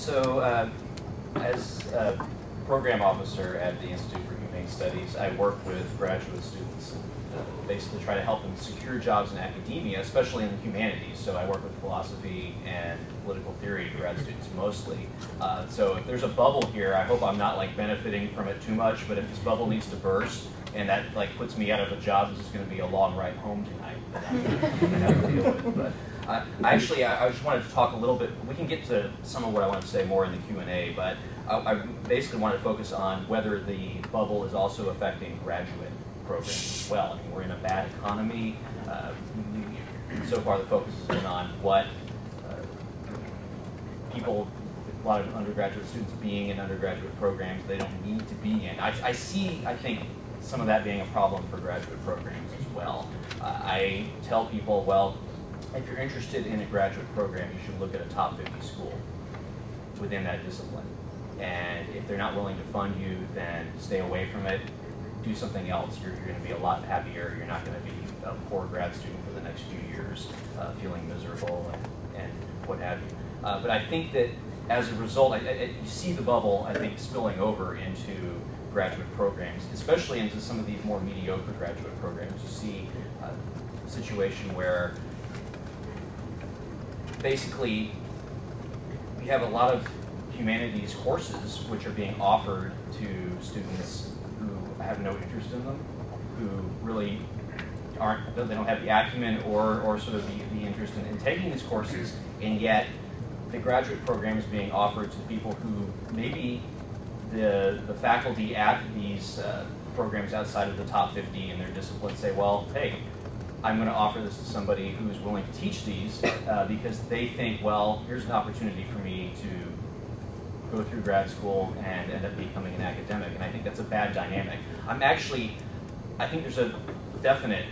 So as a program officer at the Institute for Humane Studies, I work with graduate students and basically try to help them secure jobs in academia, especially in the humanities. So I work with philosophy and political theory grad students mostly. So if there's a bubble here, I hope I'm not like benefiting from it too much, but if this bubble needs to burst and that like puts me out of a job, this is going to be a long ride home tonight. But I just wanted to talk a little bit. We can get to some of what I want to say more in the Q&A, but I basically want to focus on whether the bubble is also affecting graduate programs as well. I mean, we're in a bad economy. So far, the focus has been on what people, a lot of undergraduate students being in undergraduate programs they don't need to be in. I see, I think, some of that being a problem for graduate programs as well. I tell people, well, if you're interested in a graduate program, you should look at a top 50 school within that discipline. And if they're not willing to fund you, then stay away from it. Do something else. You're going to be a lot happier. You're not going to be a poor grad student for the next few years, feeling miserable and what have you. But I think that as a result, you see the bubble, I think, spilling over into graduate programs, especially into some of these more mediocre graduate programs. You see a situation where basically we have a lot of humanities courses which are being offered to students who have no interest in them, who really they don't have the acumen or sort of the interest in taking these courses, and yet the graduate program is being offered to people who maybe the faculty at these programs outside of the top 50 in their discipline say, well, hey, I'm going to offer this to somebody who's willing to teach these because they think, well, here's an opportunity for me to go through grad school and end up becoming an academic. And I think that's a bad dynamic. I think there's a definite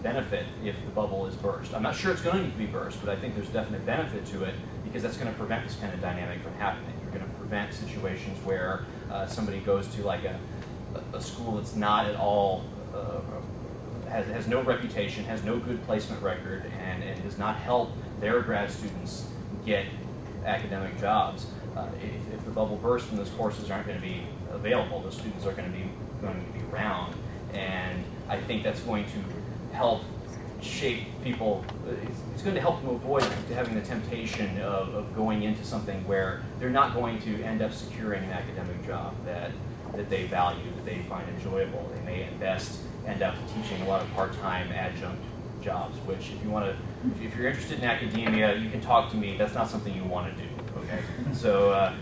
benefit if the bubble is burst. I'm not sure it's going to be burst, but I think there's definite benefit to it because that's going to prevent this kind of dynamic from happening. You're going to prevent situations where somebody goes to like a school that's not at all has no reputation, has no good placement record, and does not help their grad students get academic jobs. If the bubble bursts and those courses aren't going to be available, those students are going to be around, and I think that's going to help shape people. It's going to help them avoid having the temptation of going into something where they're not going to end up securing an academic job that they value, that they find enjoyable. They may end up teaching a lot of part-time adjunct jobs, which if you're interested in academia, you can talk to me. That's not something you want to do, okay? So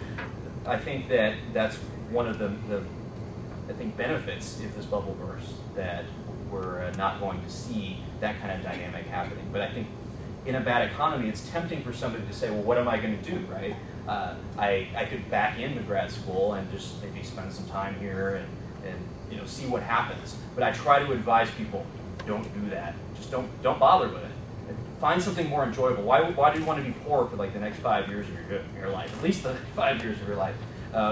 I think that's one of the benefits if this bubble bursts, that we're not going to see that kind of dynamic happening. But I think in a bad economy, it's tempting for somebody to say, well, what am I going to do, right? I could back into grad school and just maybe spend some time here and see what happens. But I try to advise people, don't do that. Just don't bother with it. Find something more enjoyable. Why do you want to be poor for like the next 5 years of your life? At least the 5 years of your life,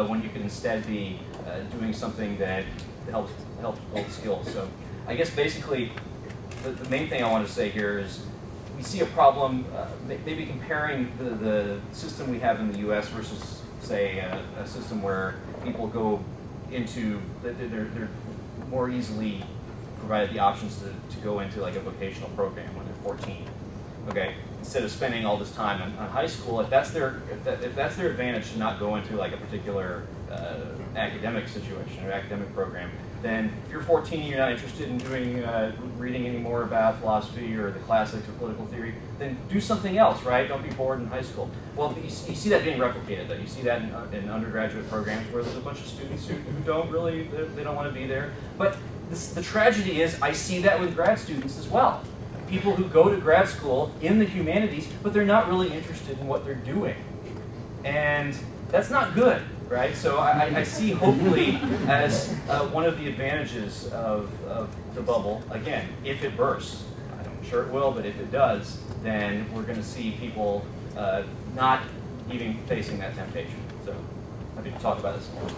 when you can instead be doing something that helps build skills. So I guess basically the main thing I want to say here is we see a problem, maybe comparing the system we have in the U.S. versus, say, a system where people go into, they're more easily provided the options to go into like a vocational program when they're 14. Okay, instead of spending all this time on high school, if that's their advantage to not go into like a particular academic situation or academic program, then if you're 14 and you're not interested in doing reading any more about philosophy or the classics or political theory, then do something else, right? Don't be bored in high school. Well, you see that being replicated, though. You see that in undergraduate programs where there's a bunch of students who don't really, they don't want to be there. But the tragedy is I see that with grad students as well. People who go to grad school in the humanities, but they're not really interested in what they're doing. And that's not good, right? So I see hopefully as one of the advantages of the bubble, again, if it bursts, I'm sure it will, but if it does, then we're going to see people not even facing that temptation. So happy to talk about this more.